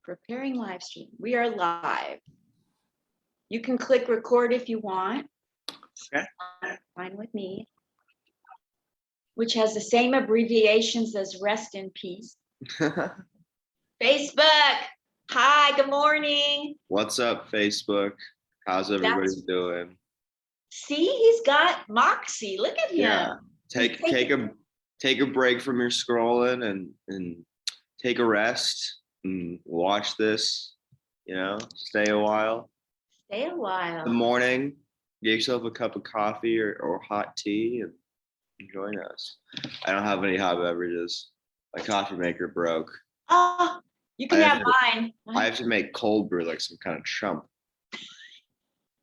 Preparing live stream. We are live. You can click record if you want. Okay. Fine with me. Which has the same abbreviations as rest in peace. Facebook. Hi, good morning. What's up, Facebook? How's everybody doing? See, he's got moxie. Look at him. Yeah. Take a break from your scrolling and take a rest and watch this. Stay a while. Stay a while. In the morning, get yourself a cup of coffee or hot tea and join us. I don't have any hot beverages. My coffee maker broke. Oh, you can have mine. I have to make cold brew like some kind of chump.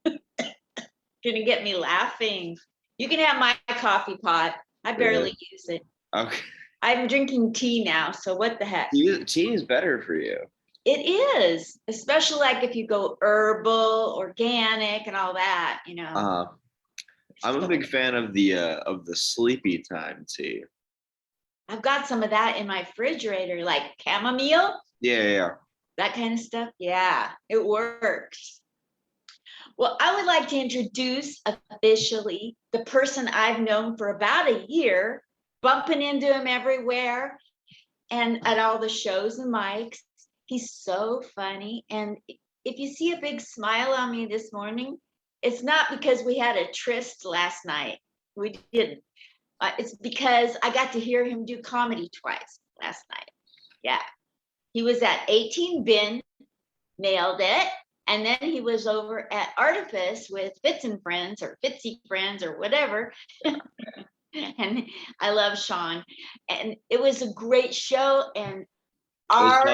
Gonna get me laughing. You can have my coffee pot. I barely use it. Okay. I'm drinking tea now, so what the heck? Tea is better for you. It is, especially like if you go herbal, organic, and all that. I'm a big fan of the sleepy time tea. I've got some of that in my refrigerator, like chamomile. Yeah. That kind of stuff. Yeah, it works. Well, I would like to introduce officially the person I've known for about a year, bumping into him everywhere and at all the shows and mics. He's so funny. And if you see a big smile on me this morning, it's not because we had a tryst last night. We didn't. It's because I got to hear him do comedy twice last night. Yeah. He was at 18 Bin, nailed it. And then he was over at Artifice with Fitz and Friends or Fitzy Friends or whatever. And I love Sean. And it was a great show. And our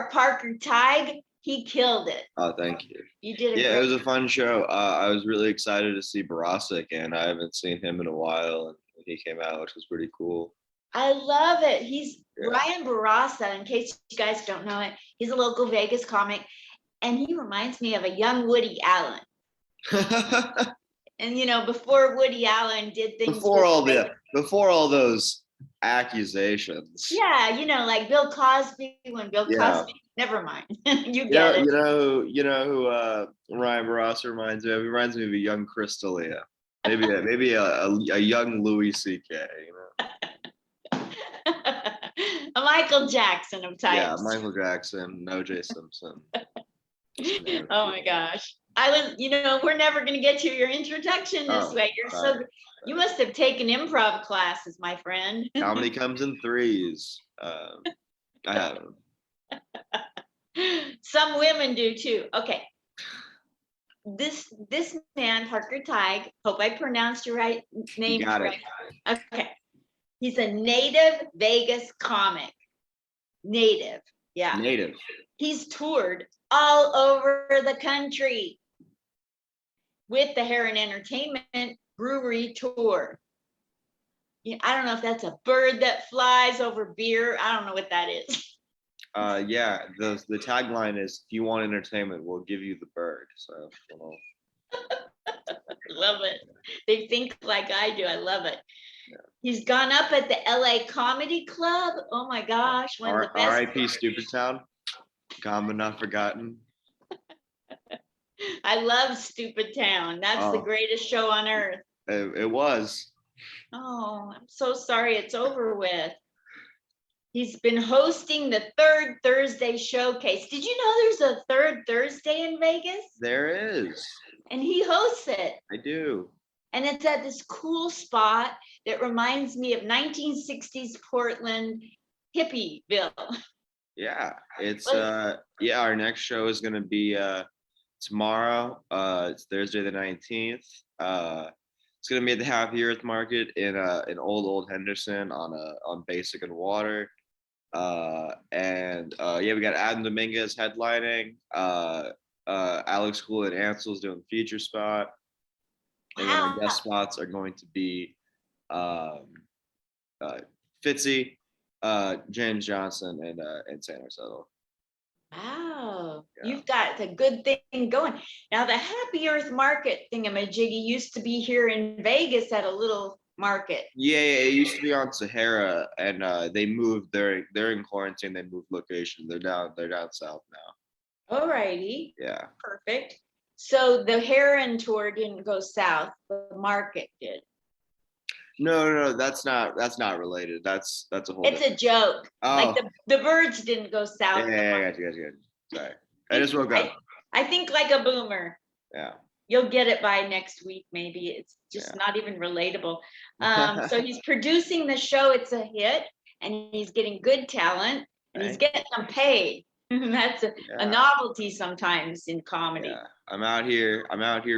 Parker Tighe, he killed it. Oh, thank you. You did it was a fun show. I was really excited to see Barasa again. I haven't seen him in a while, and he came out, which was pretty cool. I love it. He's Ryan Barasa, in case you guys don't know it. He's a local Vegas comic, and he reminds me of a young Woody Allen. And before Woody Allen did things before all those accusations. Yeah, like Bill Cosby when Bill Cosby. Never mind. You get it. You know who Ryan Barasa reminds me of? He reminds me of a young Chris D'Elia. Maybe a young Louis C.K. A Michael Jackson of types. Yeah, Michael Jackson, O.J. Simpson. Oh my gosh. We're never going to get to your introduction this way. You must have taken improv classes, my friend. Comedy comes in threes. I haven't. Some women do too. Okay. This man, Parker Tighe, hope I pronounced your name right. Okay. He's a native Vegas comic. Native. Yeah. Native. He's toured all over the country with the Heron Entertainment Brewery Tour. I don't know if that's a bird that flies over beer. I don't know what that is. The tagline is, if you want entertainment, we'll give you the bird. So love it. They think like I do. I love it. Yeah. He's gone up at the LA Comedy Club. Oh my gosh. One of the best. R.I.P. Stupid Town. Gone but not forgotten. I love Stupid Town. That's the greatest show on earth. It was. Oh, I'm so sorry it's over with. He's been hosting the Third Thursday Showcase. Did you know there's a Third Thursday in Vegas? There is. And he hosts it. I do. And it's at this cool spot that reminds me of 1960s Portland, Hippieville. Yeah, it's our next show is gonna be tomorrow. It's Thursday the 19th. It's gonna be at the Happy Earth Market in old Henderson on Basic and Water. We got Adam Dominguez headlining. Alex Cool and Ansel's doing the feature spot. And then our guest spots are going to be Fitzy, James Johnson, and Tanner Settle. Wow, You've got a good thing going. Now the Happy Earth Market thingamajiggy used to be here in Vegas at a little market. Yeah, it used to be on Sahara, and they moved. They're in quarantine. They moved location. They're down south now. Alrighty, Yeah. perfect. So the heron tour didn't go south, the market did. No, that's not related. That's a whole. It's a joke. Like Oh, the birds didn't go south. yeah, I got you. Sorry, I just woke up. I think like a boomer. Yeah. You'll get it by next week, maybe. It's just not even relatable. So he's producing the show. It's a hit, and he's getting good talent, and he's getting them paid. That's a novelty sometimes in comedy. Yeah. I'm out here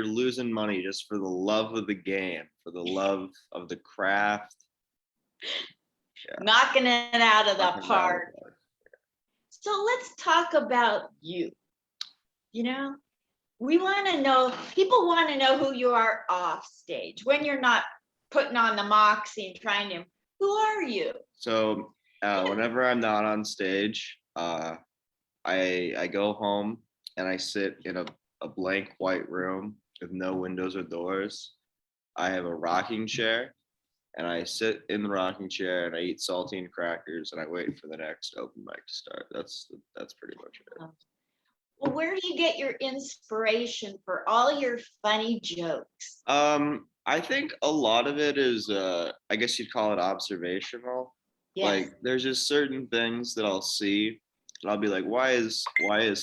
losing money just for the love of the game, for the love of the craft. Yeah. Knocking it out of the park. So let's talk about you. You know, we want to know, people want to know who you are off stage when you're not putting on the moxie and trying to, who are you? So whenever I'm not on stage, I go home and I sit in a blank white room with no windows or doors. I have a rocking chair, and I sit in the rocking chair and I eat saltine crackers and I wait for the next open mic to start. That's pretty much it. Well, where do you get your inspiration for all your funny jokes? I think a lot of it is I guess you'd call it observational. Yes. Like there's just certain things that I'll see and I'll be like, why is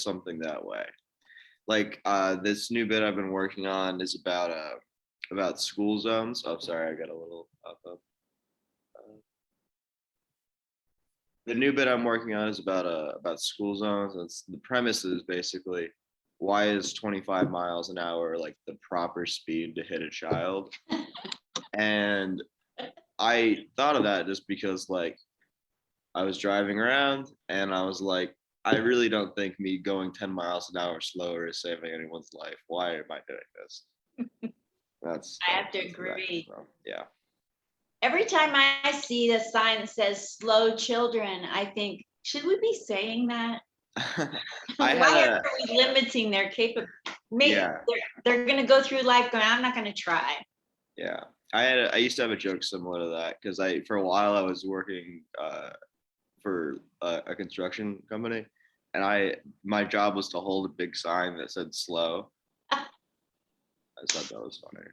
something that way? Like this new bit I've been working on is about school zones. Oh, sorry, I got a little up. The new bit I'm working on is about school zones. It's the premise is basically why is 25 miles an hour like the proper speed to hit a child? And I thought of that just because like I was driving around and I was like, I really don't think me going 10 miles an hour slower is saving anyone's life. Why am I doing this? I have to agree. Yeah. Every time I see a sign that says slow children, I think, should we be saying that? Why are we limiting their capability? Yeah. They're going to go through life going, I'm not going to try. Yeah. I used to have a joke similar to that because for a while I was working for a construction company, and my job was to hold a big sign that said slow. I just thought that was funny.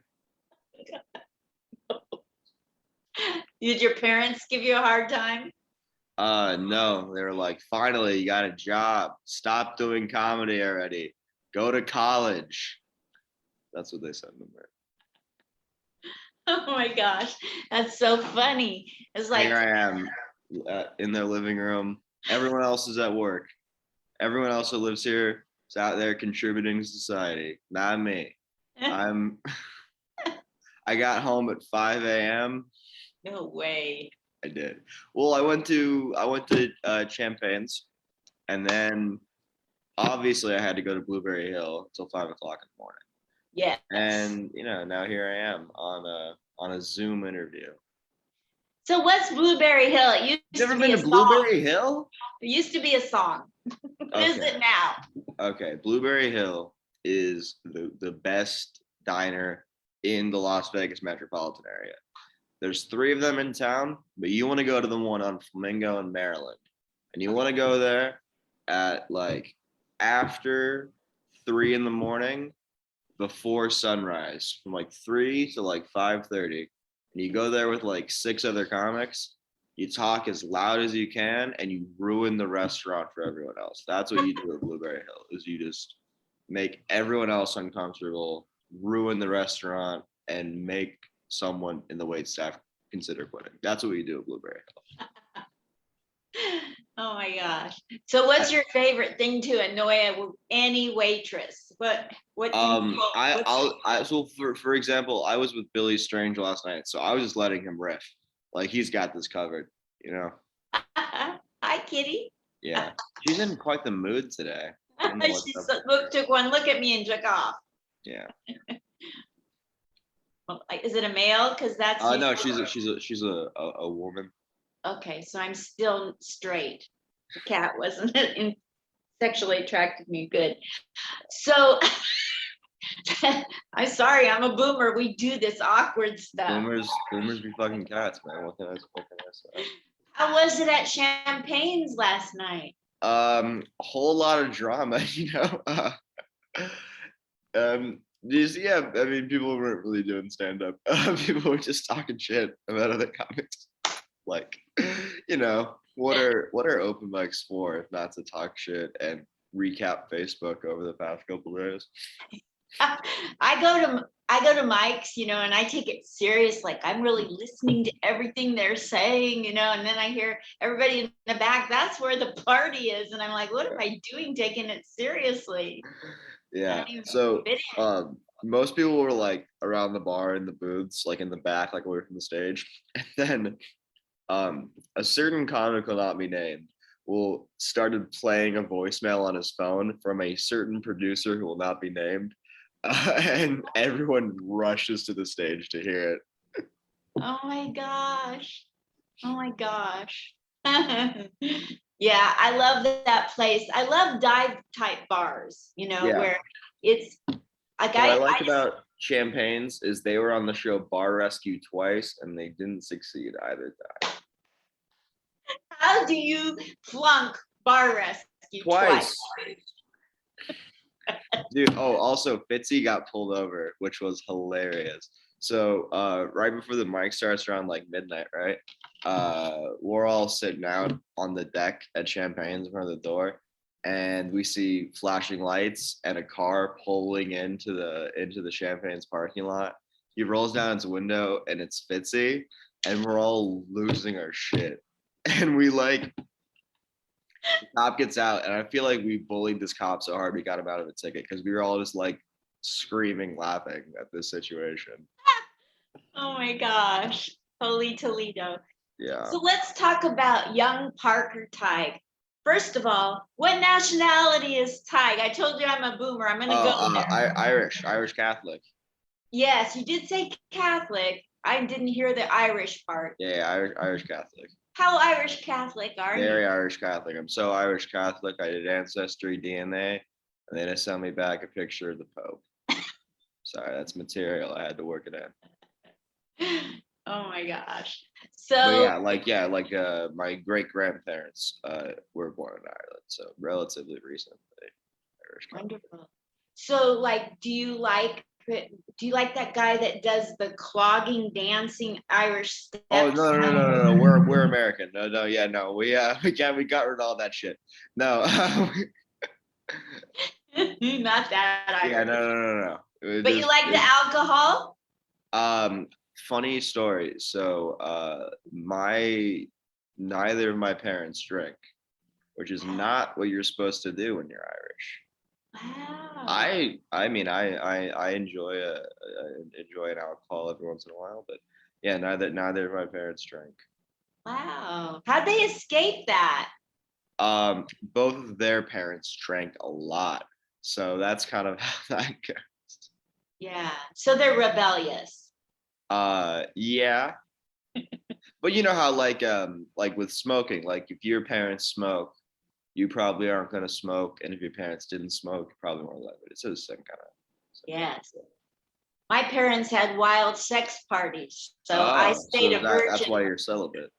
Did your parents give you a hard time? No, they were like, finally, you got a job. Stop doing comedy already. Go to college. That's what they said to me. Oh my gosh, that's so funny. It's like, here I am in their living room. Everyone else is at work. Everyone else that lives here is out there contributing to society. Not me. I got home at 5 a.m. No way. I did. Well, I went to Champagne's, and then obviously I had to go to Blueberry Hill until 5 o'clock in the morning. Yeah. And now here I am on a Zoom interview. So what's Blueberry Hill? It used You've never to be been to Blueberry Hill? It used to be a song. What is it now? Okay, Blueberry Hill is the best diner in the Las Vegas metropolitan area. There's 3 of them in town, but you want to go to the one on Flamingo in Maryland. And you want to go there at like after 3 in the morning before sunrise, from like 3 to like 5:30. And you go there with like 6 other comics. You talk as loud as you can and you ruin the restaurant for everyone else. That's what you do at Blueberry Hill, is you just make everyone else uncomfortable, ruin the restaurant, and make someone in the wait staff consider quitting. That's what we do at Blueberry Hill. Oh my gosh. So what's your favorite thing to annoy any waitress? So for example, I was with Billy Strange last night, so I was just letting him riff. Like he's got this covered, Hi, Kitty. Yeah. She's in quite the mood today. She took one look at me and took off. Yeah. Is it a male? Because that's no, she's a woman. Okay, so I'm still straight. The cat wasn't sexually attracted me. Good. So I'm sorry, I'm a boomer. We do this awkward stuff. Boomers be fucking cats, man. What can I say? How was it at Champagne's last night? A whole lot of drama, Just, yeah, I mean, people weren't really doing stand-up. People were just talking shit about other comics. Like, what are open mics for if not to talk shit and recap Facebook over the past couple days? I go to Mike's, and I take it serious. Like I'm really listening to everything they're saying, and then I hear everybody in the back. That's where the party is. And I'm like, what am I doing taking it seriously? Yeah. So most people were like around the bar in the booths, like in the back, like away from the stage. And then a certain comic will not be named started playing a voicemail on his phone from a certain producer who will not be named. And everyone rushes to the stage to hear it. Oh my gosh. Oh my gosh. Yeah, I love that place. I love dive type bars, Yeah. where it's like What I like about Champagne's is they were on the show Bar Rescue twice and they didn't succeed either time. How do you flunk Bar Rescue twice? Dude, also Fitzy got pulled over, which was hilarious. So right before the mic starts around like midnight, right? We're all sitting out on the deck at Champagne's in front of the door, and we see flashing lights and a car pulling into the Champagne's parking lot. He rolls down his window and it's Fitzy, and we're all losing our shit. And we like the cop gets out, and I feel like we bullied this cop so hard we got him out of a ticket because we were all just like screaming, laughing at this situation. Oh my gosh. Holy Toledo. Yeah. So let's talk about young Parker Tighe. First of all, what nationality is Tighe? I told you I'm a boomer. I'm going to go there. Irish Catholic. Yes, you did say Catholic. I didn't hear the Irish part. Yeah, Irish Catholic. How Irish Catholic are you? Very Irish Catholic. I'm so Irish Catholic. I did Ancestry DNA, and they just sent me back a picture of the Pope. Sorry, that's material. I had to work it in. Oh my gosh. But my great grandparents were born in Ireland, so relatively recently Irish Catholic. Wonderful. So do you like that guy that does the clogging dancing Irish steps? Oh no. We're American. No, yeah, no. We got rid of all that shit. No. Not that Irish. Yeah, no. But you like the alcohol? Funny story. So neither of my parents drink, which is not what you're supposed to do when you're Irish. Wow. I mean I enjoy an alcohol every once in a while, but yeah, neither of my parents drink. Wow. How'd they escape that? Both of their parents drank a lot, so that's kind of how that goes. Yeah. So they're rebellious. Yeah. But you know how like with smoking, like if your parents smoke, you probably aren't going to smoke, and if your parents didn't smoke, you probably won't let it. It's the same kind of. Yes. My parents had wild sex parties, so I stayed a virgin. That's why you're celibate.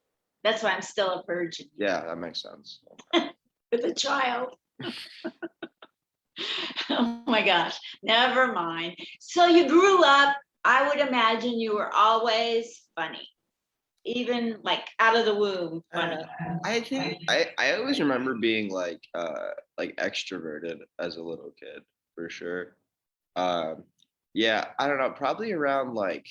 That's why I'm still a virgin. Yeah, that makes sense. With a child. Oh my gosh, never mind. So you grew up, I would imagine you were always funny, even like out of the womb funny. I think I always remember being like extroverted as a little kid, for sure. Yeah, I don't know, probably around like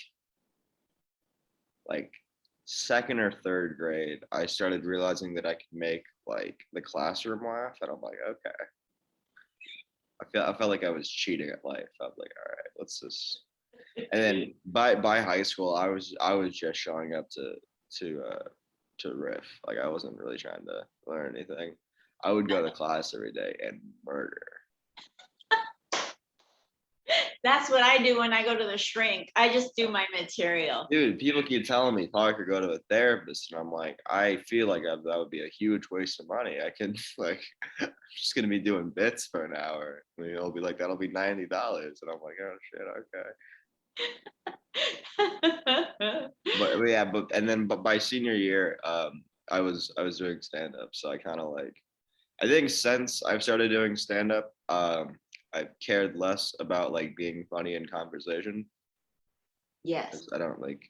second or third grade, I started realizing that I could make like the classroom laugh, and I'm like, okay. I felt like I was cheating at life. I was like, all right, let's just. And then by high school, I was just showing up to riff. Like I wasn't really trying to learn anything. I would go to class every day and murder. That's what I do when I go to the shrink. I just do my material. Dude, people keep telling me I could go to a therapist, and I'm like, I feel like that would be a huge waste of money. I can like, I'm just gonna be doing bits for an hour. I mean, it'll be like that'll be $90, and I'm like, oh shit, okay. But yeah, but by senior year, I was doing stand up, so I kind of like, I think since I've started doing stand up, I've cared less about like being funny in conversation. Yes. I don't like,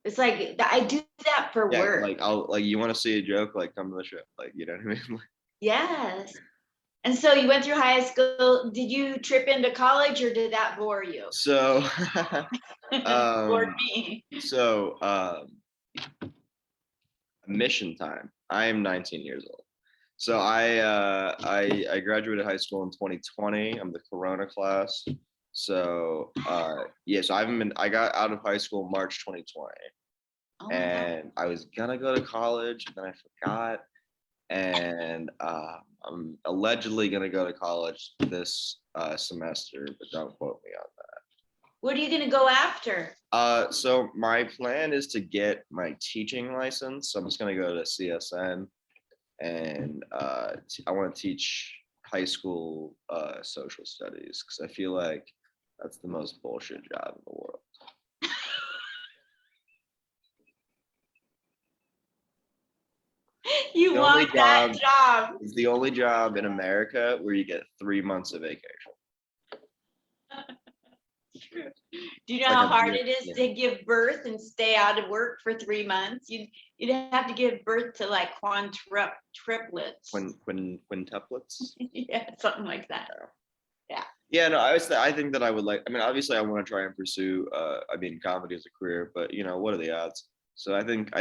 It's like I do that for yeah, work. like I'll like, you want to see a joke, like come to the show, like you know what I mean. Yes. And so you went through high school. Did you trip into college or did that bore you? So, Bored me. so mission time. I am 19 years old. So I graduated high school in 2020. I'm the Corona class. So yeah, so I got out of high school March 2020, Oh my God. and I was gonna go to college, and then I forgot. And I'm allegedly gonna go to college this semester, but don't quote me on What are you going to go after? that. So my plan is to get my teaching license. So I'm just gonna go to CSN, and I want to teach high school social studies because I feel like that's the most bullshit job in the world. You The only want that job job. It's the only job in America where you get 3 months of vacation. Do you know Like how a hard big- it is yeah. to give birth and stay out of work for 3 months? You'd have to give birth to like triplets. Quintuplets. Yeah, something like that. Yeah, no, I think that I would like. I mean, obviously, I want to try and pursue. I mean, comedy as a career, but what are the odds? So I think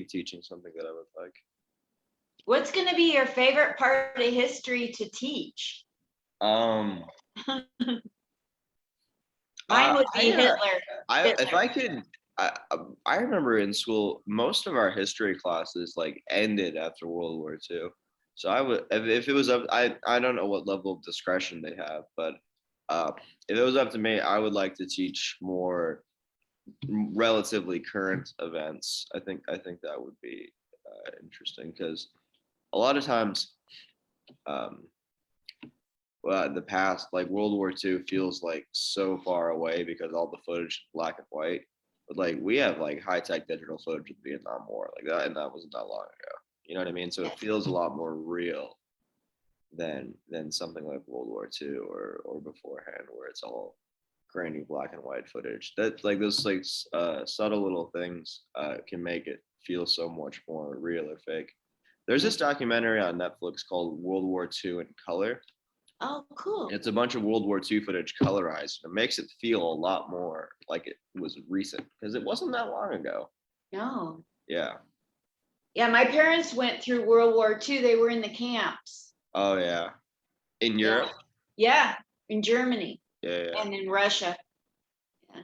teaching is something that I would like. What's going to be your favorite part of history to teach? Um, Mine would be Hitler. If I could, I remember in school, most of our history classes like ended after World War II. So I would, if it was up, I don't know what level of discretion they have, but if it was up to me, I would like to teach more relatively current events. I think that would be interesting because a lot of times, um, well, in the past, like World War II feels like so far away because all the footage is black and white. But like we have like high tech digital footage of the Vietnam War, like that, and that wasn't that long ago. You know what I mean? So it feels a lot more real than something like World War II or beforehand, where it's all grainy black and white footage. That like those like subtle little things can make it feel so much more real or fake. There's this documentary on Netflix called World War II in Color. Oh, cool. It's a bunch of World War II footage colorized. It makes it feel a lot more like it was recent because it wasn't that long ago. No. Yeah. Yeah, my parents went through World War II. They were in the camps. Oh yeah. In Europe? Yeah, in Germany. Yeah. And in Russia. Yeah.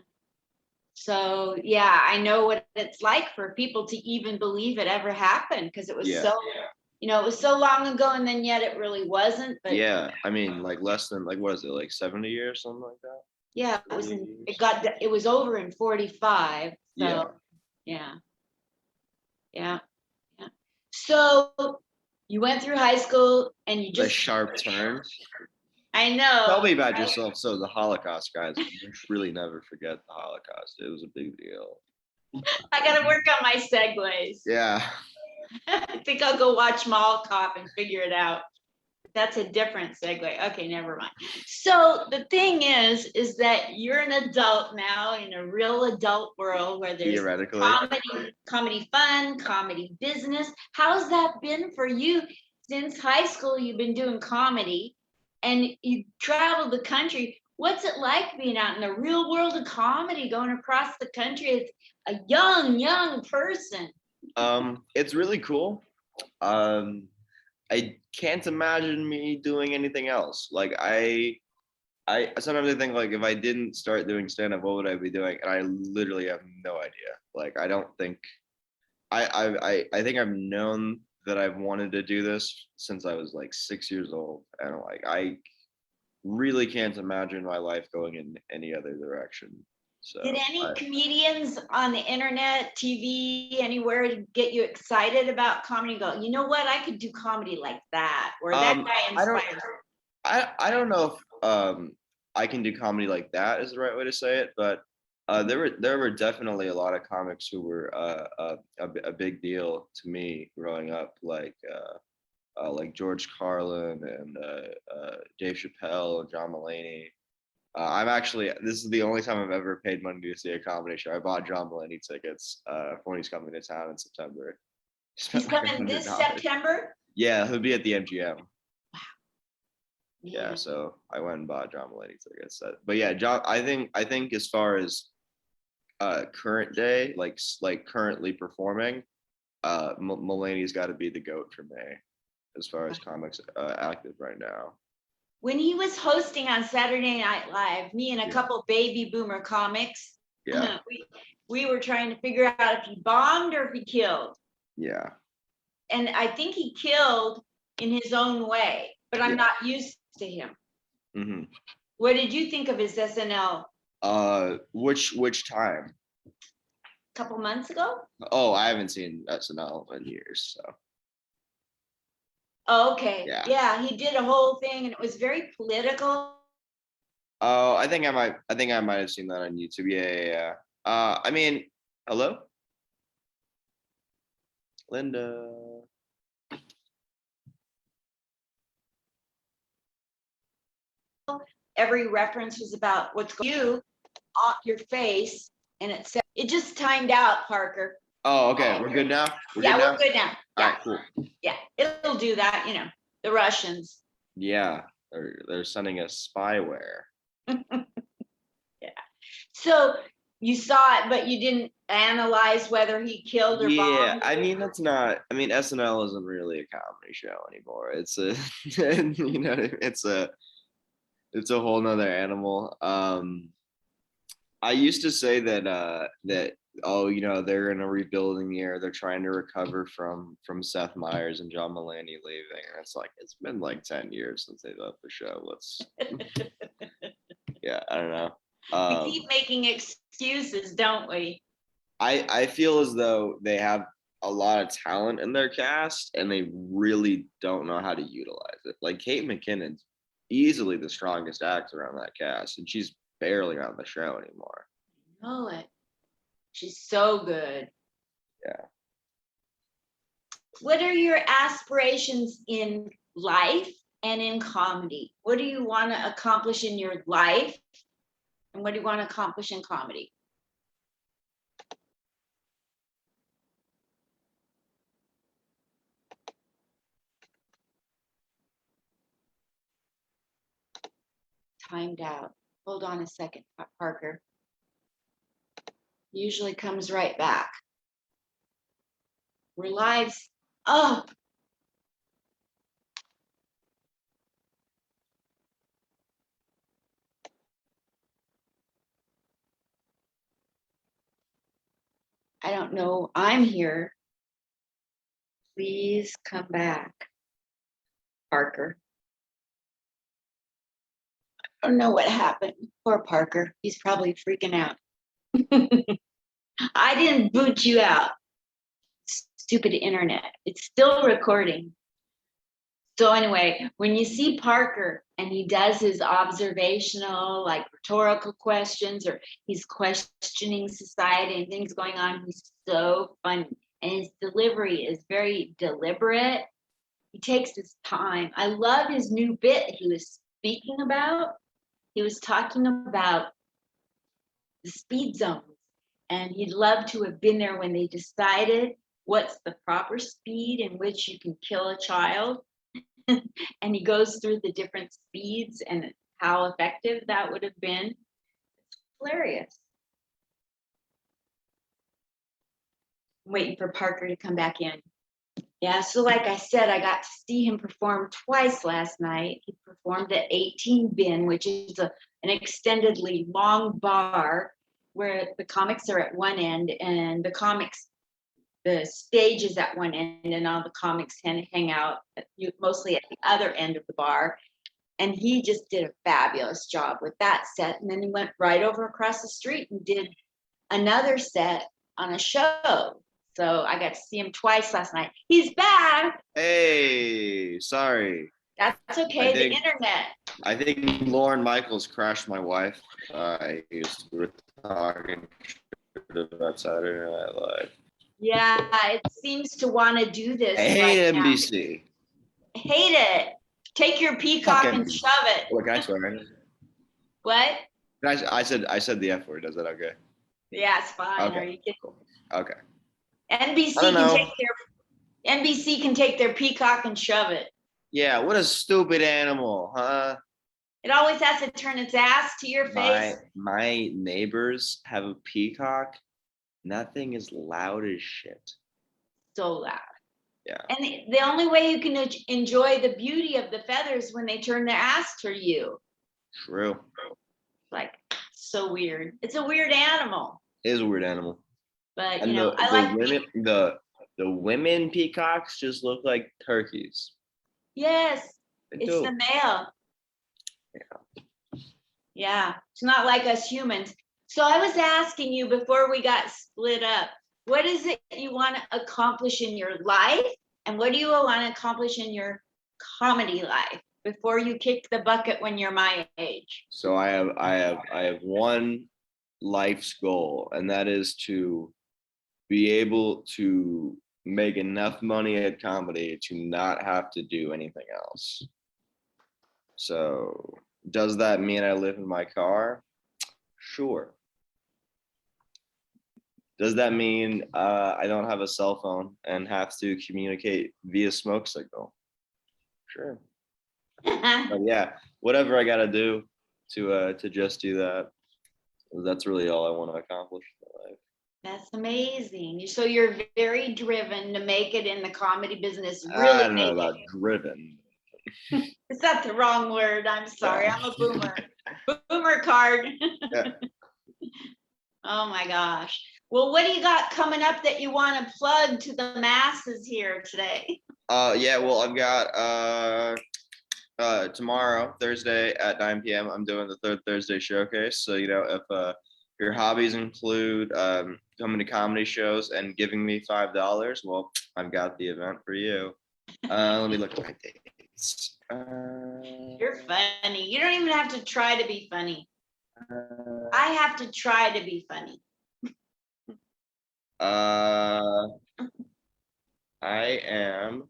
So yeah, I know what it's like for people to even believe it ever happened because it was it was so long ago, and then yet it really wasn't. But yeah, I mean, like less than like what is it, like 70 years, something like that? yeah, it was over in 45. So yeah. So you went through high school and you The just sharp turn. I know. Tell me about yourself. So the Holocaust, guys, you should really never forget the Holocaust. It was a big deal. I gotta work on my segues. Yeah. I think I'll go watch Mall Cop and figure it out. That's a different segue. Okay, never mind. So the thing is that you're an adult now in a real adult world where there's Theoretically. comedy fun, comedy business. How's that been for you? Since high school, you've been doing comedy and you travel the country. What's it like being out in the real world of comedy, going across the country as a young person? It's really cool. I can't imagine me doing anything else. Like I sometimes I think like if I didn't start doing stand-up, what would I be doing? And I literally have no idea. Like I don't think I think I've known that I've wanted to do this since I was like 6 years old. And like really can't imagine my life going in any other direction. So Did any comedians on the internet, TV, anywhere get you excited about comedy? Go, you know what? I could do comedy like that, or that guy I don't inspires. I don't know if I can do comedy like that is the right way to say it, but there were definitely a lot of comics who were a big deal to me growing up, like George Carlin and Dave Chappelle and John Mulaney. This is the only time I've ever paid money to see a comedy show. I bought John Mulaney tickets for when he's coming to town in September. He's Spent like coming this $100. September. Yeah, he'll be at the MGM. Yeah. Yeah, so I went and bought John Mulaney tickets. But yeah, John, I think as far as current day, like currently performing, Mulaney's got to be the GOAT for me as far as comics active right now. When he was hosting on Saturday Night Live, me and a couple baby boomer comics, Yeah, we were trying to figure out if he bombed or if he killed. yeah. And I think he killed in his own way, but I'm not used to him. Mm-hmm. What did you think of his SNL? Which time? A couple months ago? Oh, I haven't seen SNL in years, so. Oh, okay. Yeah. Yeah, he did a whole thing and it was very political. Oh, I think I might have seen that on YouTube. Yeah. I mean, hello, Linda. Every reference was about what's going you off your face, and it just timed out, Parker. Oh, okay. We're good now. We're good now. All right, cool. Yeah, it'll do that. You know, the Russians. Yeah, they're sending us spyware. Yeah. So you saw it, but you didn't analyze whether he killed or bombed. Yeah, I mean that's not. I mean SNL isn't really a comedy show anymore. It's a, it's a whole nother animal. I used to say that oh, they're in a rebuilding year. They're trying to recover from Seth Meyers and John Mulaney leaving. And it's like it's been like 10 years since they left the show. Yeah, I don't know. We keep making excuses, don't we? I feel as though they have a lot of talent in their cast and they really don't know how to utilize it. Like Kate McKinnon's easily the strongest actor on that cast, and she's barely on the show anymore. I know it. She's so good. Yeah. What are your aspirations in life and in comedy? What do you want to accomplish in your life? And what do you want to accomplish in comedy? Timed out. Hold on a second, Parker. Usually comes right back. We're live. Oh. I don't know. I'm here. Please come back, Parker. I don't know what happened. Poor Parker. He's probably freaking out. I didn't boot you out. Stupid internet. It's still recording. So anyway, when you see Parker and he does his observational, like rhetorical questions, or he's questioning society and things going on, he's so funny. And his delivery is very deliberate. He takes his time. I love his new bit he was speaking about. He was talking about the speed zones, and he'd love to have been there when they decided what's the proper speed in which you can kill a child. And he goes through the different speeds and how effective that would have been. It's hilarious. I'm waiting for Parker to come back in. Yeah, so like I said, I got to see him perform twice last night. He performed at 18 Bin, which is an extendedly long bar where the comics are at one end and the stage is at one end and all the comics hang out mostly at the other end of the bar. And he just did a fabulous job with that set. And then he went right over across the street and did another set on a show. So I got to see him twice last night. He's back. Hey, sorry. That's okay. The internet. I think Lauren Michaels crashed my wife. He was talking about Saturday Night Live. Yeah, it seems to want to do this. I hate NBC. Hate it. Take your peacock and shove it. What, can I swear? What? I said the F word. Is that okay? Yeah, it's fine. Okay. Are you kidding? Cool. Okay. NBC can take their peacock and shove it. Yeah, what a stupid animal, huh? It always has to turn its ass to your face. My neighbors have a peacock, and that thing is loud as shit. So loud. Yeah. And the only way you can enjoy the beauty of the feathers when they turn their ass to you. True. Like, so weird. It's a weird animal. It is a weird animal. But, and the women peacocks just look like turkeys. Yes, it's the male. Yeah, it's not like us humans. So I was asking you before we got split up, what is it you want to accomplish in your life? And what do you want to accomplish in your comedy life before you kick the bucket when you're my age? So I have one life's goal, and that is to be able to make enough money at comedy to not have to do anything else. So does that mean I live in my car? Sure. Does that mean I don't have a cell phone and have to communicate via smoke signal? Sure. But yeah, whatever I gotta do to just do that. That's really all I want to accomplish in life. That's amazing. So you're very driven to make it in the comedy business. Really, I don't know about driven. Is that the wrong word? I'm sorry. I'm a boomer. Boomer card. Yeah. Oh my gosh. Well, what do you got coming up that you want to plug to the masses here today? Yeah, well, I've got tomorrow, Thursday at 9 p.m. I'm doing the Third Thursday Showcase. So, if your hobbies include coming to comedy shows and giving me $5, well, I've got the event for you. Let me look at my dates. You're funny. You don't even have to try to be funny. I have to try to be funny. I am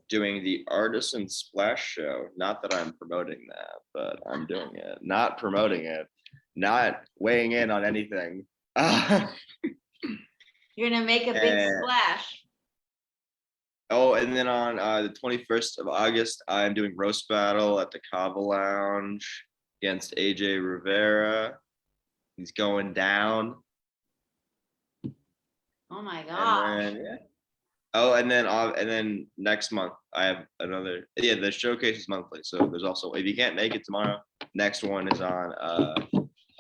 doing the Artisan Splash Show. Not that I'm promoting that, but I'm doing it. Not promoting it. Not weighing in on anything. You're gonna make a big splash. Oh, and then on the 21st of August, I'm doing Roast Battle at the Kava Lounge against AJ Rivera. He's going down. Oh my gosh. And then next month I have another. Yeah, the showcase is monthly, so there's also, if you can't make it tomorrow, next one is on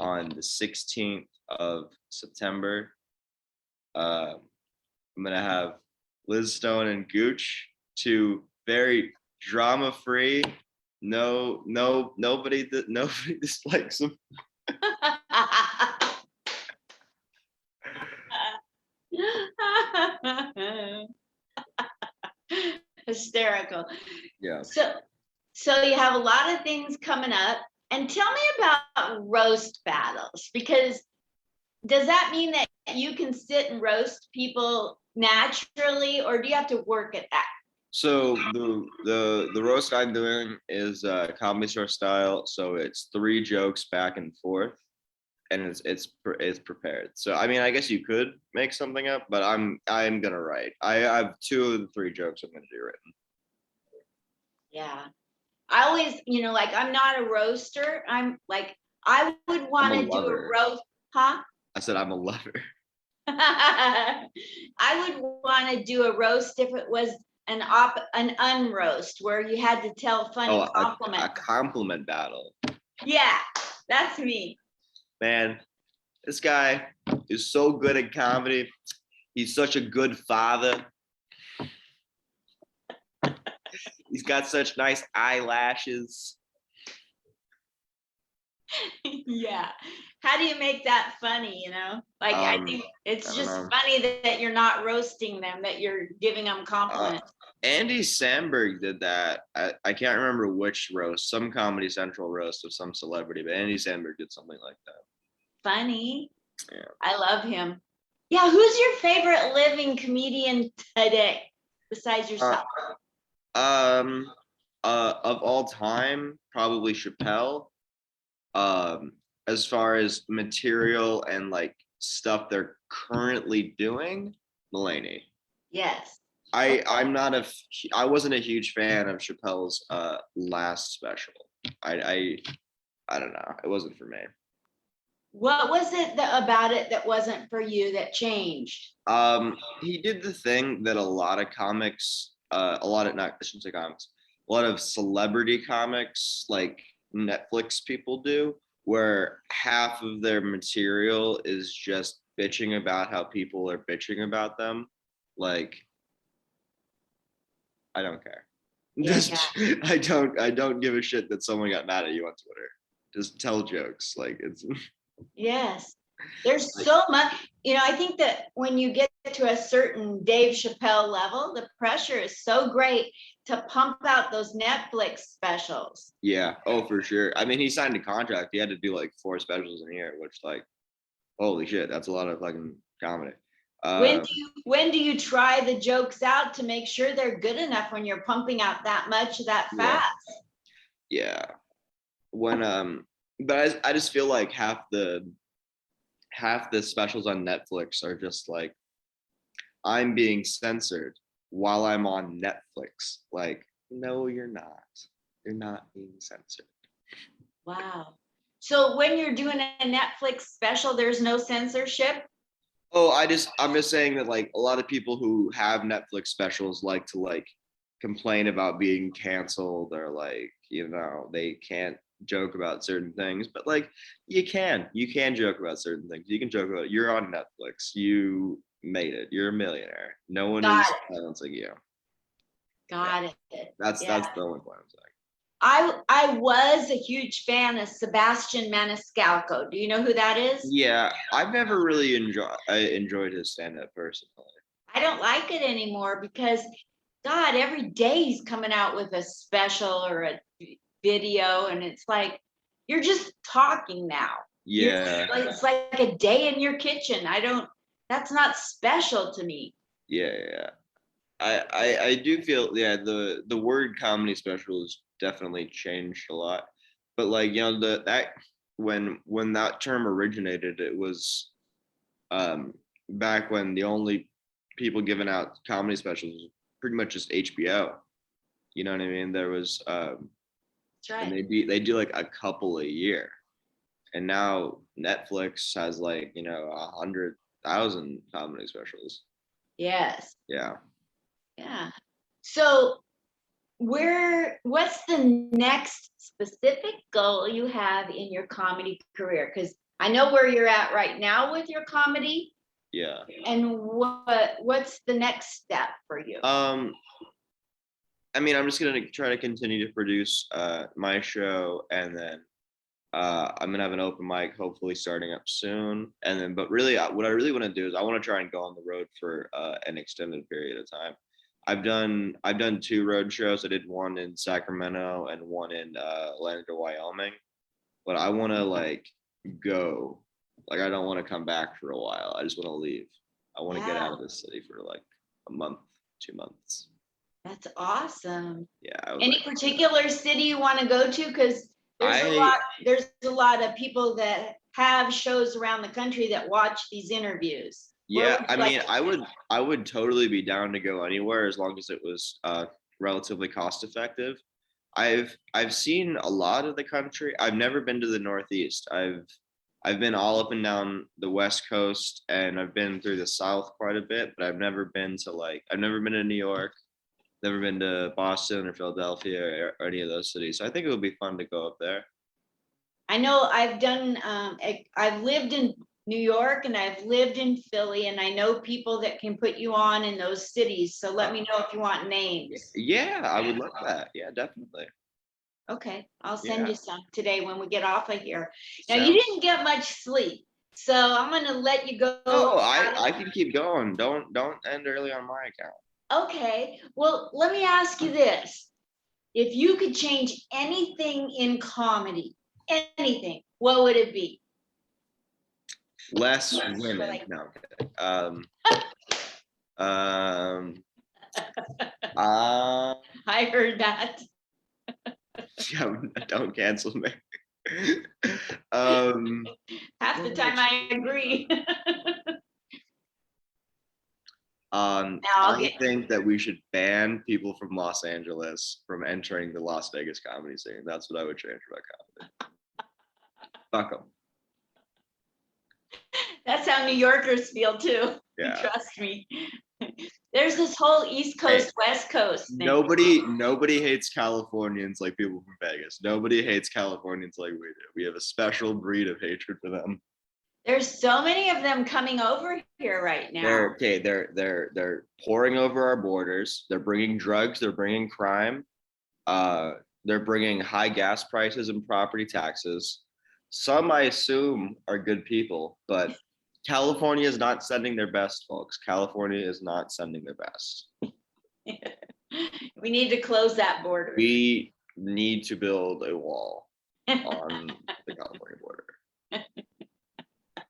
the 16th of September. I'm gonna have Liz Stone and Gooch, two very drama-free. Nobody dislikes them. Hysterical. Yeah. So you have a lot of things coming up, and tell me about roast battles, because does that mean that you can sit and roast people naturally, or do you have to work at that? So the roast I'm doing is Comedy Store style. So it's 3 jokes back and forth, and it's prepared. So I mean, I guess you could make something up, but I'm gonna write. I have 2 of the 3 jokes I'm gonna do written. Yeah, I always, like, I'm not a roaster. I'm like, I would want to do a roast, huh? I said I'm a lover. I would want to do a roast if it was an unroast where you had to tell funny compliments. A compliment battle. Yeah, that's me. Man, this guy is so good at comedy. He's such a good father. He's got such nice eyelashes. Yeah. How do you make that funny, Like, I think it's I don't just know. funny that you're not roasting them, that you're giving them Uh, compliments. Andy Samberg did that. I can't remember which roast, some Comedy Central roast of some celebrity, but Andy Samberg did something like that. Funny. Yeah. I love him. Yeah, who's your favorite living comedian today besides yourself? Um, of all time, probably Chappelle. Um, as far as material and like stuff they're currently doing, Mulaney. Yes. I'm not I wasn't a huge fan of Chappelle's last special. I I don't know. It wasn't for me. What was it about it that wasn't for you that changed? He did the thing that a lot of comics, a lot of not I shouldn't say comics, a lot of celebrity comics like Netflix people do, where half of their material is just bitching about how people are bitching about them. Like, I don't care. Just Yeah. I don't give a shit that someone got mad at you on Twitter. Just tell jokes. Like it's Yes. There's like, so much, I think that when you get to a certain Dave Chappelle level, the pressure is so great to pump out those Netflix specials. yeah, oh for sure. I mean, he signed a contract. He had to do like 4 specials in a year, which like holy shit, that's a lot of fucking comedy. When Um, do you when do you try the jokes out to make sure they're good enough when you're pumping out that much that yeah, fast? yeah. When but I just feel like half the specials on Netflix are just like I'm being censored while I'm on Netflix. Like, no, you're not. You're not being censored. Wow. So when you're doing a Netflix special, there's no censorship? Oh, I'm just saying that like a lot of people who have Netflix specials like to like complain about being canceled or like, they can't joke about certain things, but like you can joke about certain things. You can joke about you're on Netflix. You made it. You're a millionaire. No one Got is it. silencing you. Yeah. Got it. That's Yeah. the only point I'm saying. I was a huge fan of Sebastian Maniscalco. Do you know who that is? Yeah, I've never really enjoyed his stand-up personally. I don't like it anymore because God, every day he's coming out with a special or a video, and it's like you're just talking now. You're Yeah, it's like a day in your kitchen. That's not special to me. yeah. I do feel yeah the word comedy special has definitely changed a lot, but like the that when that term originated, it was back when the only people giving out comedy specials was pretty much just HBO. You know what I mean? There was That's and right. they do like a couple a year, and now Netflix has like 100,000 comedy specials. Yes. Yeah. Yeah. So what's the next specific goal you have in your comedy career? Because I know where you're at right now with your comedy, Yeah. and what's the next step for you? I mean, I'm just gonna try to continue to produce my show, and then I'm gonna have an open mic, hopefully starting up soon. And then, but really, what I really want to do is I want to try and go on the road for an extended period of time. I've done 2 road shows. I did one in Sacramento and one in Lander, Wyoming. But I want to like go. Like I don't want to come back for a while. I just want to leave. I want to get out Wow, of this city for like a month, 2 months. that's awesome. Yeah, I would Any like to do that. particular city you want to go to? Because I there's a lot of people that have shows around the country that watch these interviews. Where Yeah, would I you like mean, I would totally be down to go anywhere as long as it was relatively cost effective. I've seen a lot of the country. I've never been to the Northeast. I've been all up and down the West Coast, and I've been through the South quite a bit, but I've never been to New York, never been to Boston or Philadelphia or any of those cities. So I think it would be fun to go up there. I know I've lived in New York and I've lived in Philly, and I know people that can put you on in those cities. So let Uh, me know if you want names. yeah, I would love that. Yeah, definitely. Okay, I'll send Yeah. you some today when we get off of here. Now, you Sounds. didn't get much sleep, so I'm gonna let you go. Oh, out of- I can keep going. Don't end early on my account. Okay, well, let me ask you this. If you could change anything in comedy, anything, what would it be? Less women. No, I'm kidding. Um, uh, I heard that. don't cancel me. um, Half the time I agree. Now I'll I get, think that we should ban people from Los Angeles from entering the Las Vegas comedy scene. That's what I would change about comedy. Fuck them. that's how New Yorkers feel too. Yeah. Trust me. There's this whole East Coast, West Coast thing. Nobody hates Californians like people from Vegas. Nobody hates Californians like we do. We have a special breed of hatred for them. There's so many of them coming over here right now. They're pouring over our borders. They're bringing drugs. They're bringing crime. They're bringing high gas prices and property taxes. Some I assume are good people, but California is not sending their best, folks. California is not sending their best. We need to close that border. We need to build a wall on the California border.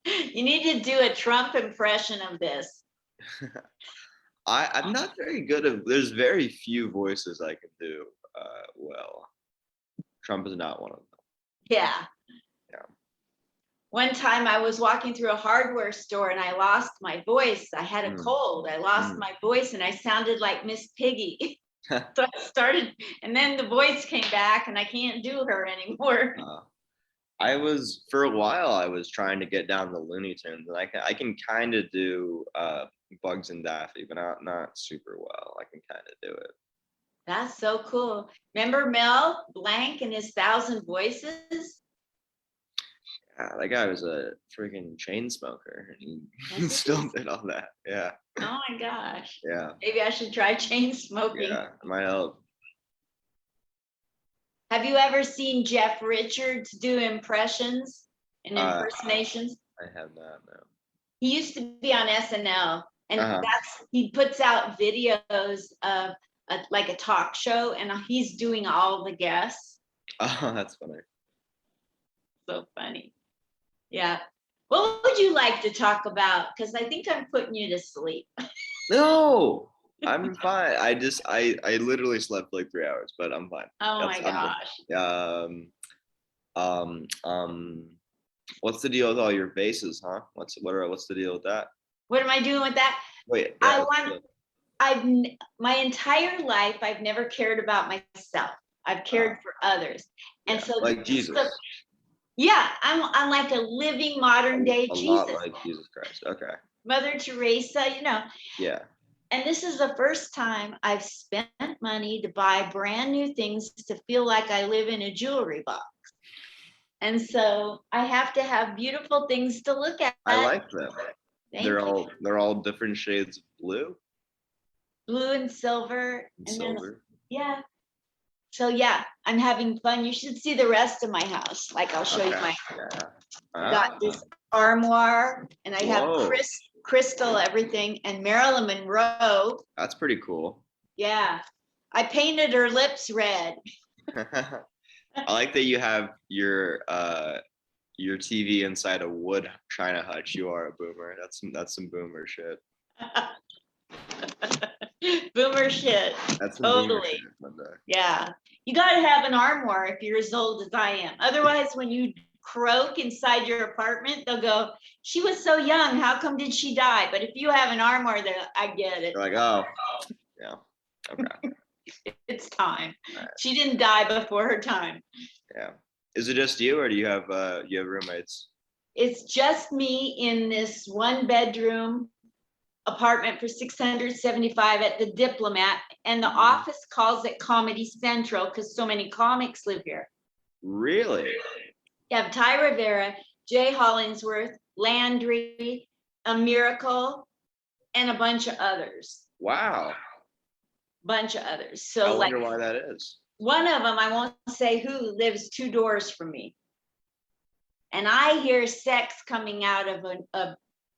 You need to do a Trump impression of this. I'm not very good at. There's very few voices I can do well. Trump is not one of them. Yeah. Yeah. One time I was walking through a hardware store and I lost my voice. I had a cold. I lost my voice and I sounded like Miss Piggy. So I started, and then the voice came back and I can't do her anymore. For a while, I was trying to get down the Looney Tunes, and I can kind of do Bugs and Daffy, but not super well. I can kind of do it. That's so cool. Remember Mel Blanc and his 1,000 voices? Yeah, that guy was a freaking chain smoker, and he still did all that. Yeah. Oh my gosh. Yeah. Maybe I should try chain smoking. Yeah, it might help. Have you ever seen Jeff Richards do impressions and impersonations? I have not, no. He used to be on SNL, and he puts out videos of like a talk show, and he's doing all the guests. Oh, that's funny. So funny. Yeah. What would you like to talk about? Because I think I'm putting you to sleep. No, I'm fine. I literally slept for like 3 hours, but I'm fine. Oh my gosh. What's the deal with all your vases, huh? What's the deal with that? What am I doing with that? Wait, my entire life, I've never cared about myself. I've cared for others. And so like Jesus. Yeah, I'm like a living modern day Jesus. Jesus. A lot like Jesus Christ. Okay. Mother Teresa, Yeah. And this is the first time I've spent money to buy brand new things to feel like I live in a jewelry box. And so I have to have beautiful things to look at. I like them. They're all different shades of blue. Blue and silver. And silver. Yeah. So yeah, I'm having fun. You should see the rest of my house. Like I'll show you my. I got this armoire, and I have crystal everything, and Marilyn Monroe. That's pretty cool. Yeah, I painted her lips red. I like that you have your TV inside a wood china hutch. You are a boomer. That's some boomer shit. Boomer shit. That's totally. Yeah, you got to have an armoire if you're as old as I am. Otherwise, when you croak inside your apartment, they'll go, "She was so young. How come did she die?" But if you have an armoire, there, I get it. You're like, oh, yeah, okay. It's time. Right. She didn't die before her time. Yeah. Is it just you, or do you have roommates? It's just me in this 1-bedroom apartment for $675 at the Diplomat, and the office calls it Comedy Central because so many comics live here. Really? You have Ty Rivera, Jay Hollingsworth, Landry, A Miracle, and a bunch of others. Wow. Bunch of others. So I wonder why that is. one of them, I won't say who, lives 2 doors from me. And I hear sex coming out of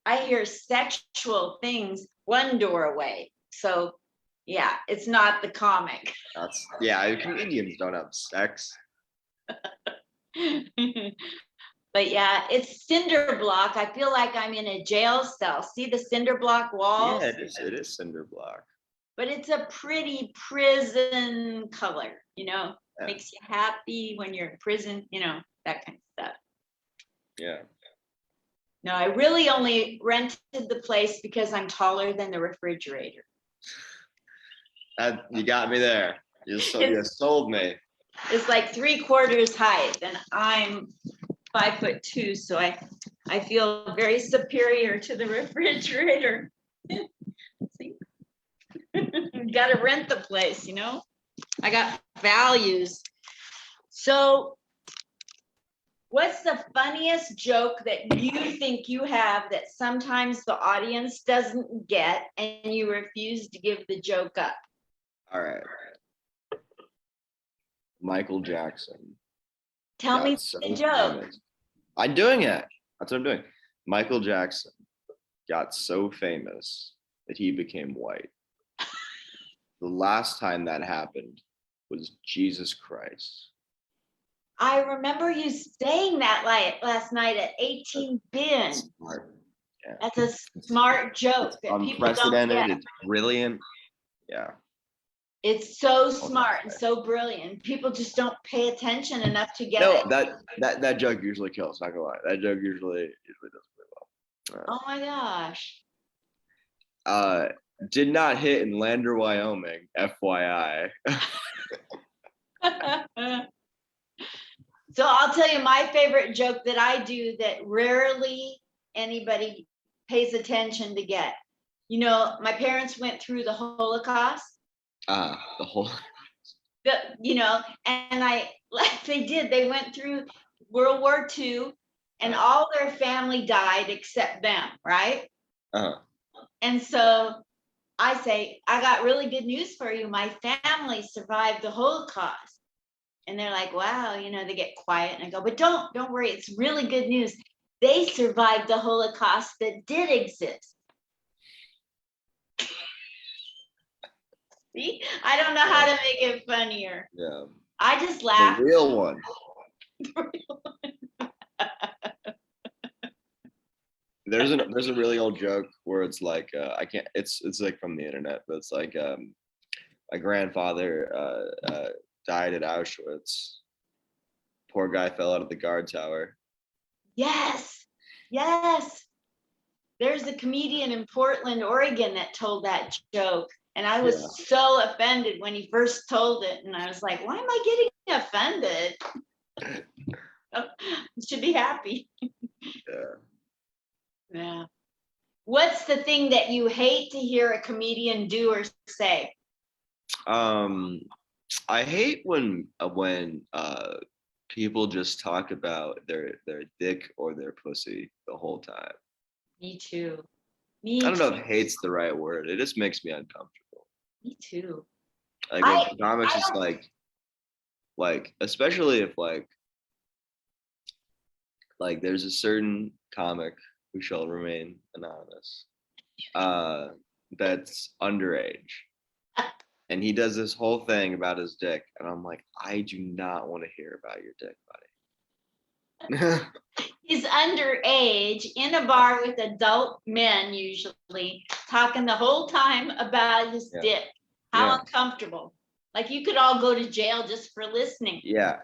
I hear sexual things 1 door away. So yeah, it's not the comic. Comedians don't have sex. But yeah, it's cinder block. I feel like I'm in a jail cell. See the cinder block walls? Yeah, it is cinder block. But it's a pretty prison color, Yeah. makes you happy when you're in prison, that kind of stuff. Yeah. No, I really only rented the place because I'm taller than the refrigerator. You got me there. You sold me. It's like 3/4 height, and I'm 5'2", so I feel very superior to the refrigerator. See? Got to rent the place, I got values. So what's the funniest joke that you think you have that sometimes the audience doesn't get and you refuse to give the joke up? All right. Michael Jackson. Tell me the joke. Famous. I'm doing it. That's what I'm doing. Michael Jackson got so famous that he became white. The last time that happened was Jesus Christ. I remember you saying that last night at 18 Bin. Smart. Yeah. That's a smart joke that people don't get. It's brilliant. Yeah. It's so smart and so brilliant. People just don't pay attention enough to get it. That joke usually kills. Not gonna lie. That joke usually does pretty well. Oh my gosh. Did not hit in Lander, Wyoming. FYI. So I'll tell you my favorite joke that I do that rarely anybody pays attention to get. My parents went through the Holocaust. The whole. And they went through World War II, and all their family died except them, right? And so I say, I got really good news for you. My family survived the Holocaust. And they're like, wow, they get quiet. And I go, but don't worry. It's really good news. They survived the Holocaust that did exist. See, I don't know how to make it funnier. Yeah. I just laugh. The real one. There's a really old joke where it's like I can't. It's like from the internet, but it's like my grandfather died at Auschwitz. Poor guy fell out of the guard tower. Yes. There's a comedian in Portland, Oregon that told that joke. And I was so offended when he first told it. And I was like, why am I getting offended? You should be happy. Yeah. What's the thing that you hate to hear a comedian do or say? I hate when people just talk about their dick or their pussy the whole time. Me too. I don't know if hate's the right word. It just makes me uncomfortable. Me too. Like when comics just like especially if like there's a certain comic who shall remain anonymous that's underage. And he does this whole thing about his dick. And I'm like, I do not want to hear about your dick, buddy. He's underage in a bar with adult men, usually, talking the whole time about his dick. How uncomfortable. Like you could all go to jail just for listening. Yeah.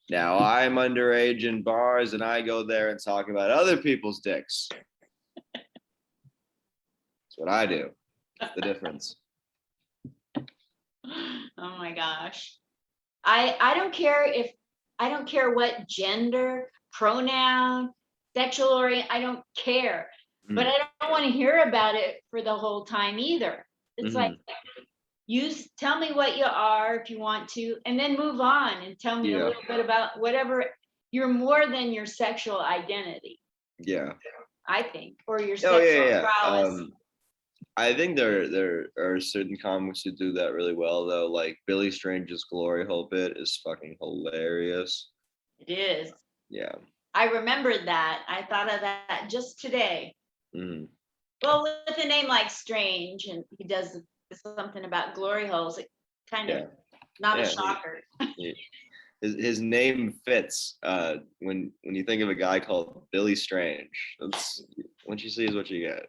Now I'm underage in bars and I go there and talk about other people's dicks. That's what I do. That's the difference. Oh my gosh. I don't care what gender, pronoun, sexual orient, I don't care. But I don't want to hear about it for the whole time either. It's like, you tell me what you are if you want to, and then move on and tell me a little bit about whatever. You're more than your sexual identity. Yeah. I think, or your sexual prowess. I think there are certain comics who do that really well though. Like Billy Strange's Glory Hole bit is fucking hilarious. It is. Yeah. I remembered that. I thought of that just today. Mhm. Well, with a name like Strange, and he does something about glory holes, it kind of Yeah. not a Yeah. shocker. His name fits. When you think of a guy called Billy Strange, that's what you see is what you get.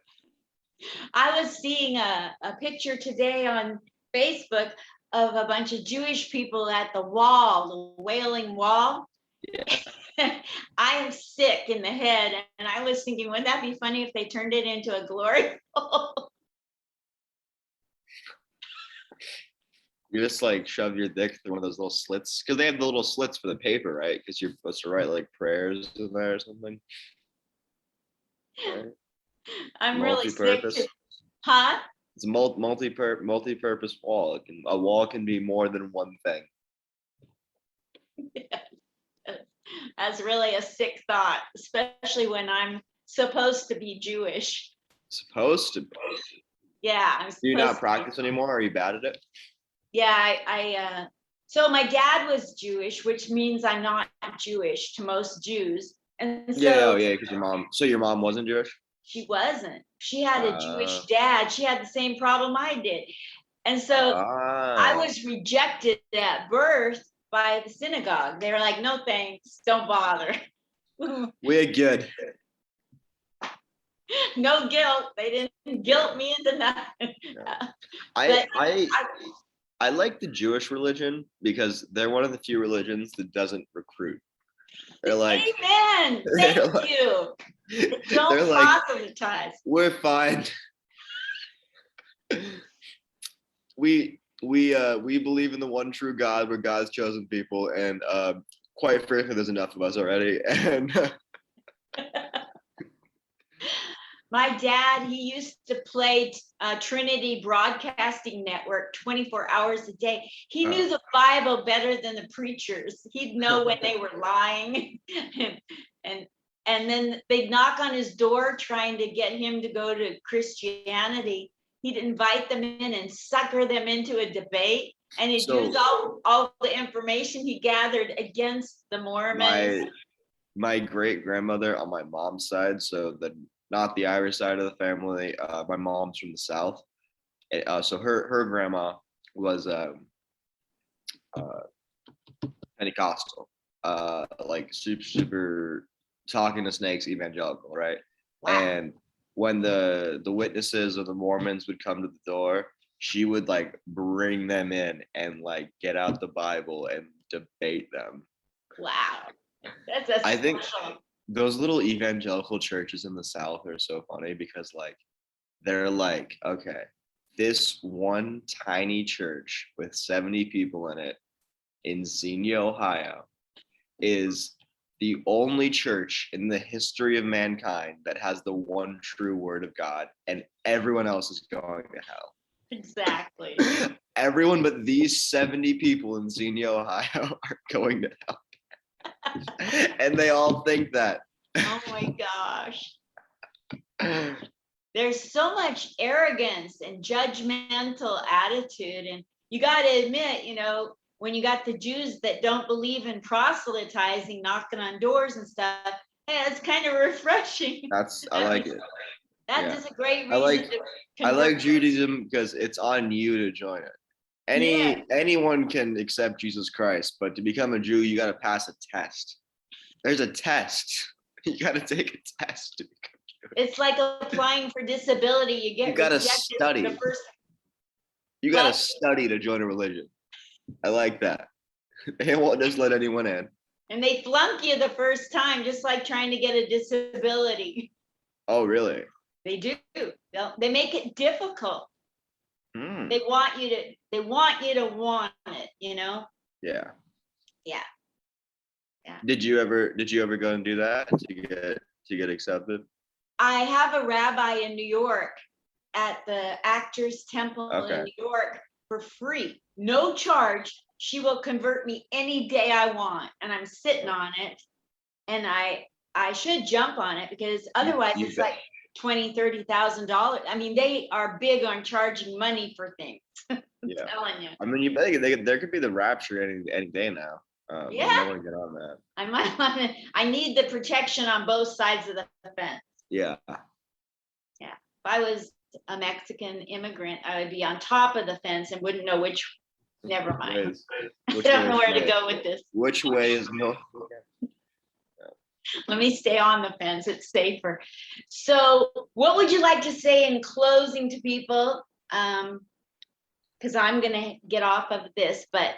I was seeing a picture today on Facebook of a bunch of Jewish people at the wall, the Wailing Wall. Yeah. I am sick in the head, and I was thinking, wouldn't that be funny if they turned it into a glory hole? You just like shove your dick through one of those little slits because they have the little slits for the paper, right? Because you're supposed to write like prayers in there or something. Right? I'm really sick. Multi-purpose. Huh? It's a multi-purpose wall. A wall can be more than one thing. That's really a sick thought, especially when I'm supposed to be Jewish. Supposed to be. Yeah, I'm Do you not supposed to be. practice anymore? Are you bad at it? Yeah, so my dad was Jewish, which means I'm not Jewish to most Jews. And Yeah, so oh yeah, because your mom. So your mom wasn't Jewish? she wasn't. She had a Uh, Jewish dad. She had the same problem I did. And so I oh. was rejected at birth by the synagogue. They were like, no thanks, don't bother. We're good. No guilt. They didn't guilt me into nothing. Yeah. But I like the Jewish religion because they're one of the few religions that doesn't recruit. They're like, amen. Thank like, you. they're Don't like, proselytize. we're fine. We believe in the one true God. We're God's chosen people, and quite frankly, there's enough of us already. And My dad, he used to play Trinity Broadcasting Network 24 hours a day. He knew the Bible better than the preachers. He'd know when they were lying. and and then they'd knock on his door trying to get him to go to Christianity. He'd invite them in and sucker them into a debate. And he'd use all the information he gathered against the Mormons. my great grandmother on my mom's side, so not the Irish side of the family. My mom's from the South. So her grandma was Pentecostal, like super talking to snakes evangelical, right? Wow. And when the witnesses of the Mormons would come to the door, she would like bring them in and like get out the Bible and debate them. Wow. That's I think special. those little evangelical churches in the South are so funny because like they're like, okay, this one tiny church with 70 people in it in Xenia, Ohio, is the only church in the history of mankind that has the one true word of God, and everyone else is going to hell. Exactly. Everyone but these 70 people in Xenia, Ohio are going to hell. And they all think that. Oh my gosh. There's so much arrogance and judgmental attitude. And you got to admit, when you got the Jews that don't believe in proselytizing, knocking on doors and stuff, hey, it's kind of refreshing. I like it. That is a great reason to I like convert. Judaism because it's on you to join it. Anyone can accept Jesus Christ, but to become a Jew, you got to pass a test. There's a test. You got to take a test to become Jewish. It's like applying for disability. You got to study. You got to study to join a religion. I like that. They won't just let anyone in. And they flunk you the first time, just like trying to get a disability. Oh, really? They do. They make it difficult. They want you to want it, Yeah. Yeah. Did you ever go and do that to get accepted? I have a rabbi in New York at the Actors Temple in New York for free, no charge. She will convert me any day I want, and I'm sitting on it. And I should jump on it because otherwise it's like $20,000, $30,000. I mean, they are big on charging money for things. Yeah. Telling you. I mean, you bet there could be the rapture any day now. You Yeah. might want to get on that. I might want to, I need the protection on both sides of the fence. Yeah. If I was a Mexican immigrant, I would be on top of the fence and wouldn't know which, never mind. I don't know where to go with this. Which way is north? Let me stay on the fence, it's safer. So what would you like to say in closing to people? Because I'm gonna get off of this, but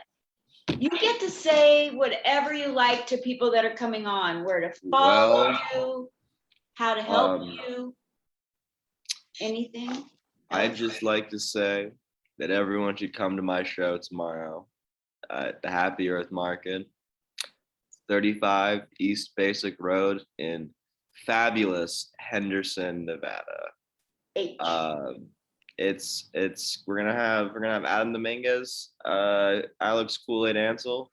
you get to say whatever you like to people that are coming on, where to follow you, how to help you, anything. I'd just like to say that everyone should come to my show tomorrow at the Happy Earth Market, 35 East Basic Road in fabulous Henderson, Nevada. H. We're gonna have Adam Dominguez, Alex Kool-Aid Ansel,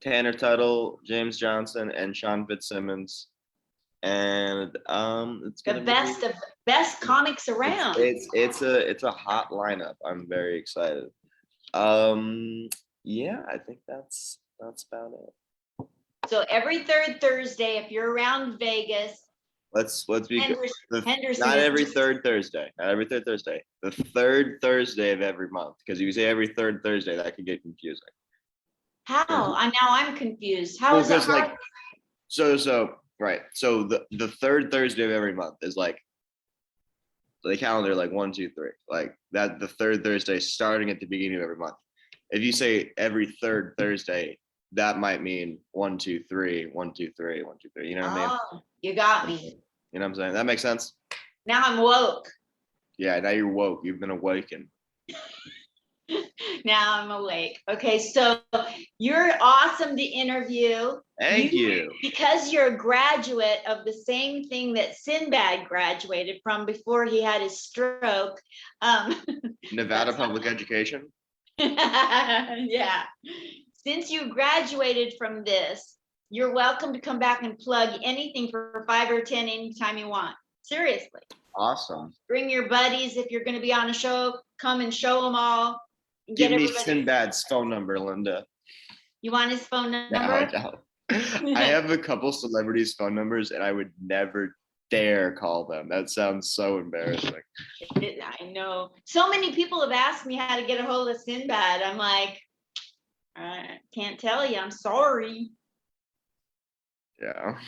Tanner Tuttle, James Johnson, and Sean Fitzsimmons. And it's The best comics around. It's a hot lineup. I'm very excited. Yeah, I think that's about it. So every third Thursday, if you're around Vegas, Let's be good. Henderson Not is- every third Thursday. Not every third Thursday. The third Thursday of every month. Because if you say every third Thursday, that can get confusing. How? I'm confused. How is that hard? So right. So the third Thursday of every month is like the calendar, like 1, 2, 3. Like that, the third Thursday starting at the beginning of every month. If you say every third Thursday, that might mean 1, 2, 3, 1, 2, 3, 1, 2, 3. You know what I mean? Oh, you got me. You know what I'm saying? That makes sense. Now I'm woke. Yeah, now you're woke. You've been awakened. Now I'm awake. Okay, so you're awesome to interview. Thank you. Because you're a graduate of the same thing that Sinbad graduated from before he had his stroke. Nevada Public Education. Yeah. Since you graduated from this, you're welcome to come back and plug anything for 5 or 10 anytime you want. Seriously. Awesome. Bring your buddies. If you're going to be on a show, come and show them all. Give me Sinbad's phone number, Linda. You want his phone number? No, I don't. I have a couple celebrities' phone numbers, and I would never dare call them. That sounds so embarrassing. I know. So many people have asked me how to get a hold of Sinbad. I'm like, I can't tell you. I'm sorry. Yeah.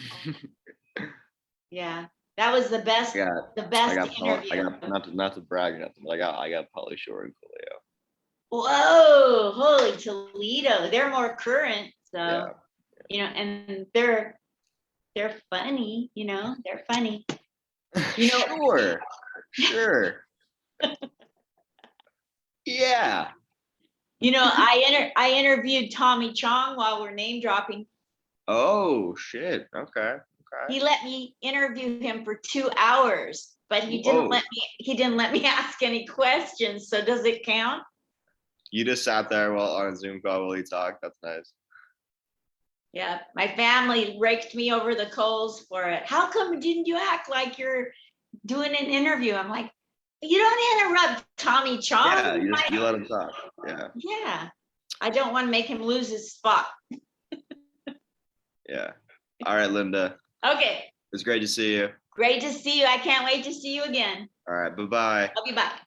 Yeah, that was the best. The best interview. Not to brag or nothing, but I got Pauly Shore and Coolio. Whoa, holy Toledo! They're more current, so Yeah. you know, and they're funny. You know, they're funny. You know, Sure. Yeah. You know, I interviewed Tommy Chong while we're name dropping. Oh shit. Okay. He let me interview him for 2 hours, but he didn't let me ask any questions. So does it count? You just sat there while on a Zoom call while he talked. That's nice. Yeah, my family raked me over the coals for it. How come didn't you act like you're doing an interview? I'm like, you don't interrupt Tommy Chong. Yeah, you let him talk. Yeah. Yeah, I don't want to make him lose his spot. Yeah. All right, Linda. Okay. It's great to see you. Great to see you. I can't wait to see you again. All right. Bye-bye. I'll be back.